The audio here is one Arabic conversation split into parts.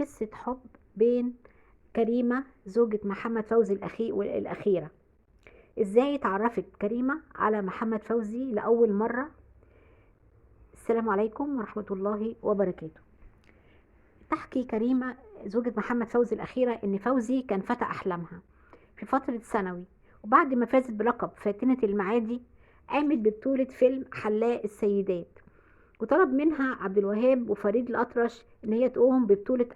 قصة حب بين كريمة زوجة محمد فوزي الأخيرة. ازاي اتعرفت كريمة على محمد فوزي لأول مرة؟ السلام عليكم ورحمة الله وبركاته. تحكي كريمة زوجة محمد فوزي الأخيرة إن فوزي كان فتى أحلامها في فترة ثانوي، وبعد ما فازت بلقب فاتنة المعادي قامت ببطولة فيلم حلاق السيدات، وطلب منها عبد الوهاب وفريد الأطرش إن هي تقوم ببطولة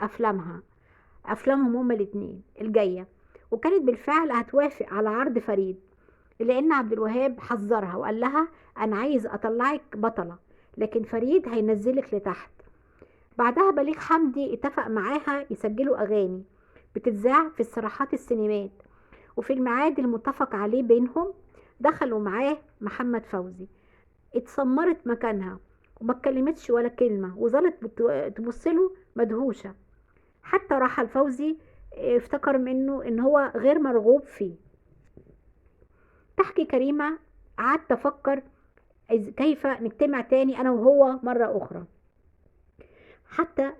أفلامهم هما الاتنين الجاية. وكانت بالفعل هتوافق على عرض فريد، لأن عبد الوهاب حذرها وقال لها أنا عايز أطلعك بطلة، لكن فريد هينزلك لتحت. بعدها بليغ حمدي اتفق معاها يسجلوا أغاني بتتذاع في استراحات السينمات، وفي الميعاد المتفق عليه بينهم دخلوا معاه محمد فوزي. اتسمرت مكانها وما اتكلمتش ولا كلمة، وظلت تبصله مدهوشة، حتى رحل فوزي افتكر منه ان هو غير مرغوب فيه. تحكي كريمة قعدت افكر كيف نجتمع تاني انا وهو مرة اخرى، حتى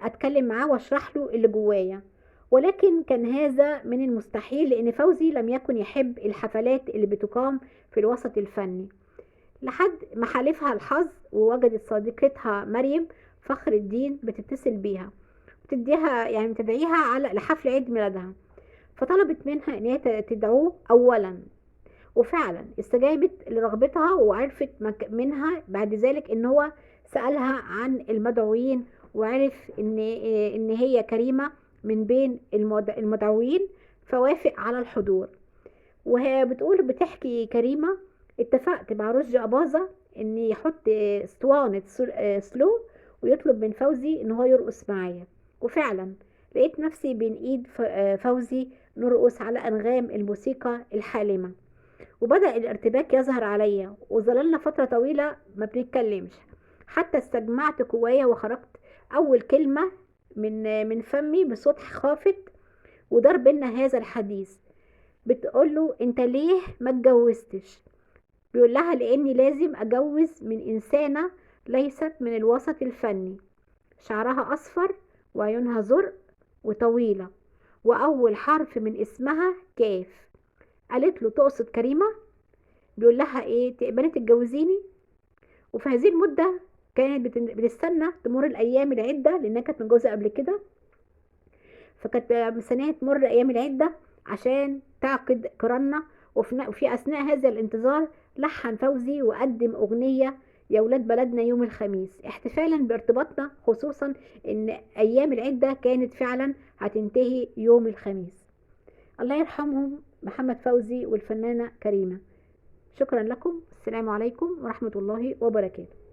اتكلم معاه واشرح له اللي جوايا، ولكن كان هذا من المستحيل، لان فوزي لم يكن يحب الحفلات اللي بتقام في الوسط الفني. لحد ما حالفها الحظ ووجدت صديقتها مريم فخر الدين بتتصل بيها بتدعيها على لحفل عيد ميلادها، فطلبت منها ان هي تدعوه اولا، وفعلا استجابت لرغبتها، وعرفت منها بعد ذلك ان هو سألها عن المدعوين، وعرف ان هي كريمة من بين المدعوين، فوافق على الحضور. وهي بتحكي كريمة اتفقت مع رشدي أباظة ان يحط اسطوانة سلو ويطلب من فوزي ان هو يرقص معايا، وفعلا لقيت نفسي بين ايد فوزي نرقص على انغام الموسيقى الحالمة، وبدأ الارتباك يظهر عليا، وظللنا فترة طويلة ما بنتكلمش، حتى استجمعت قوايا وخرجت اول كلمة من فمي بصوت خافت، ودار بينا هذا الحديث. بتقوله انت ليه ما اتجوزتش؟ بيقول لها لاني لازم اتجوز من انسانة ليست من الوسط الفني، شعرها اصفر وعيونها زرق وطويلة، واول حرف من اسمها كاف. قالت له تقصد كريمة؟ بيقول لها ايه، تقبلي تتجوزيني؟ وفي هذه المدة كانت بتستنى تمر الايام العدة، لانها كانت متجوزة قبل كده، فكانت مستنية تمر ايام العدة عشان تعقد قراننا. وفي اثناء هذا الانتظار لحن فوزي وقدم اغنية يا ولاد بلدنا يوم الخميس، احتفالا بارتباطنا، خصوصا ان ايام العدة كانت فعلا هتنتهي يوم الخميس. الله يرحمهم محمد فوزي والفنانة كريمة. شكرا لكم، السلام عليكم ورحمة الله وبركاته.